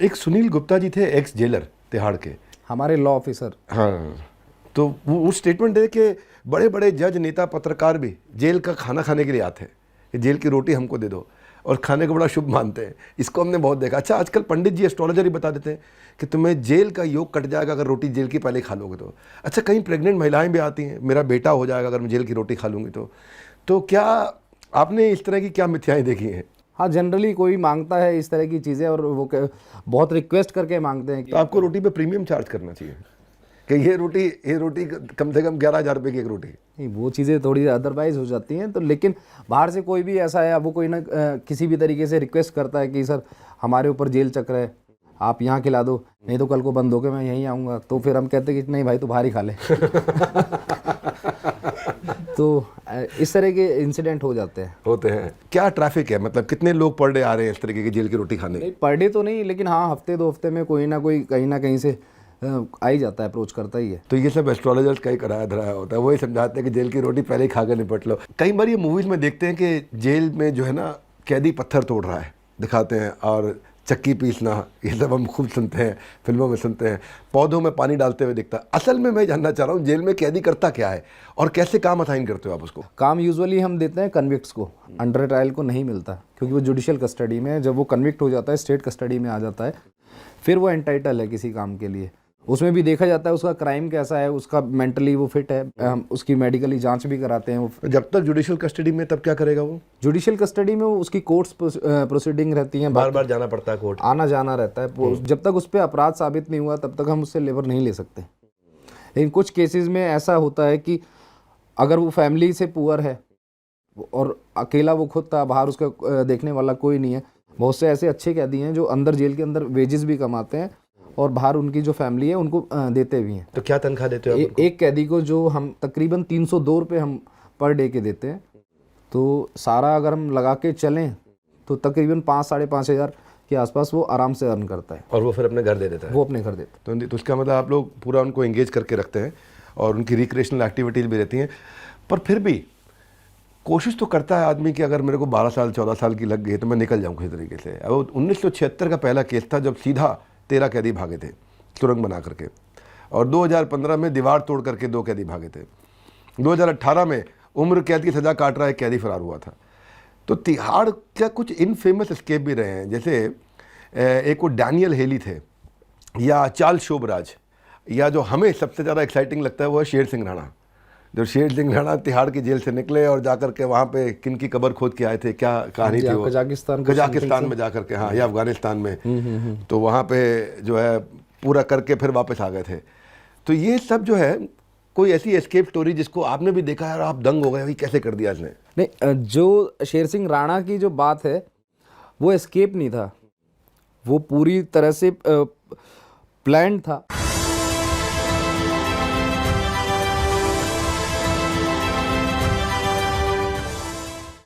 एक सुनील गुप्ता जी थे, x jailer Tihar के, हमारे लॉ ऑफिसर। हाँ, तो वो स्टेटमेंट दे कि बड़े बड़े जज, नेता, पत्रकार भी जेल का खाना खाने के लिए आते हैं कि जेल की रोटी हमको दे दो, और खाने को बड़ा शुभ मानते हैं। इसको हमने बहुत देखा। अच्छा, आजकल पंडित जी, एस्ट्रोलॉजर ही बता देते हैं कि तुम्हें जेल का योग कट जाएगा अगर रोटी जेल की पहले खा लोगे तो। अच्छा, कहीं प्रेग्नेंट महिलाएं भी आती हैं, मेरा बेटा हो जाएगा अगर मैं जेल की रोटी खा लूँगी तो क्या आपने इस तरह की क्या मिथ्याएं देखी हैं? हाँ, जनरली कोई मांगता है इस तरह की चीज़ें, और वो बहुत रिक्वेस्ट करके मांगते हैं कि तो आपको रोटी पे प्रीमियम चार्ज करना चाहिए कि ये रोटी कम से कम 11,000 रुपये की एक रोटी। नहीं, वो चीज़ें थोड़ी अदरवाइज हो जाती हैं। तो लेकिन बाहर से कोई भी ऐसा है, वो कोई ना किसी भी तरीके से रिक्वेस्ट करता है कि सर हमारे ऊपर जेल चक्र है, आप यहाँ खिला दो, नहीं तो कल को बंद होकर मैं यहीं आऊँगा। तो फिर हम कहते हैं कि नहीं भाई, तो बाहर ही खा ले। तो इस तरह के इंसिडेंट होते हैं। क्या ट्रैफिक है, मतलब कितने लोग पर डे आ रहे हैं इस तरीके की जेल की रोटी खाने? नहीं, पर डे तो नहीं, लेकिन हाँ, हफ्ते 2 हफ्ते में कोई ना कोई कहीं ना कहीं से आ ही जाता है, अप्रोच करता ही है। तो ये सब एस्ट्रोलॉजर्स का ही कराया धराया होता है, वही समझाते हैं कि जेल की रोटी पहले ही खा कर निपट लो। कई बार ये मूवीज में देखते हैं कि जेल में जो है ना, कैदी पत्थर तोड़ रहा है दिखाते हैं, और चक्की पीसना, ये सब हम खूब सुनते हैं, फिल्मों में सुनते हैं। पौधों में पानी डालते हुए दिखता है। असल में मैं जानना चाह रहा हूँ, जेल में कैदी करता क्या है और कैसे काम असाइन करते हो आप उसको? काम यूजुअली हम देते हैं कन्विक्ट्स को, अंडर ट्रायल को नहीं मिलता, क्योंकि वो जुडिशियल कस्टडी में है। जब वो कन्विक्ट हो जाता है, स्टेट कस्टडी में आ जाता है, फिर वो एंटाइटल है किसी काम के लिए। उसमें भी देखा जाता है उसका क्राइम कैसा है, उसका मेंटली वो फिट है, हम उसकी मेडिकली जांच भी कराते हैं। वो जब तक जुडिशियल कस्टडी में, तब क्या करेगा वो? जुडिशियल कस्टडी में वो उसकी कोर्ट्स प्रोसीडिंग रहती हैं, बार बार जाना पड़ता है कोर्ट, आना जाना रहता है। जब तक उस पर अपराध साबित नहीं हुआ, तब तक हम उससे लेबर नहीं ले सकते। लेकिन कुछ केसेस में ऐसा होता है कि अगर वो फैमिली से पुअर है और अकेला वो खुद था, बाहर उसका देखने वाला कोई नहीं है। बहुत से ऐसे अच्छे कैदी हैं जो अंदर जेल के अंदर वेजेस भी कमाते हैं, और बाहर उनकी जो फैमिली है उनको देते भी हैं। तो क्या तनख्वाह देते हो आप? एक कैदी को जो हम तकरीबन 302 रुपये हम पर डे के देते हैं। तो सारा अगर हम लगा के चलें तो तकरीबन 5-5.5 हज़ार के आसपास वो आराम से अर्न करता है, और वो फिर अपने घर दे देता है? वो अपने घर देता है। तो उसका मतलब आप लोग पूरा उनको एंगेज करके रखते हैं, और उनकी रिक्रिएशनल एक्टिविटीज़ भी रहती हैं। पर फिर भी कोशिश तो करता है आदमी कि अगर मेरे को 12 साल 14 साल की लग गई तो मैं निकल जाऊँ किसी तरीके से। अब 1976 का पहला केस था, जब सीधा 13 कैदी भागे थे सुरंग बना करके, और 2015 में दीवार तोड़ करके 2 कैदी भागे थे। 2018 में उम्र कैद की सज़ा काट रहा एक कैदी फरार हुआ था। तो तिहाड़ क्या कुछ इनफेमस एस्केप भी रहे हैं, जैसे एक वो डैनियल हेली थे, या चार्ल्स शोबराज, या जो हमें सबसे ज़्यादा एक्साइटिंग लगता है वो है शेर सिंह राणा। जो शेर सिंह राणा तिहाड़ की जेल से निकले और जाकर के वहाँ पे किनकी कब्र खोद के आए थे, क्या कहानी थी वो? कजाकिस्तान में जाकर के, हाँ, या अफगानिस्तान में। तो वहाँ पे जो है पूरा करके फिर वापस आ गए थे। तो ये सब जो है कोई ऐसी एस्केप स्टोरी जिसको आपने भी देखा है और आप दंग हो गए, भाई कैसे कर दिया इसने? नहीं, जो शेर सिंह राणा की जो बात है वो एस्केप नहीं था, वो पूरी तरह से प्लान्ड था।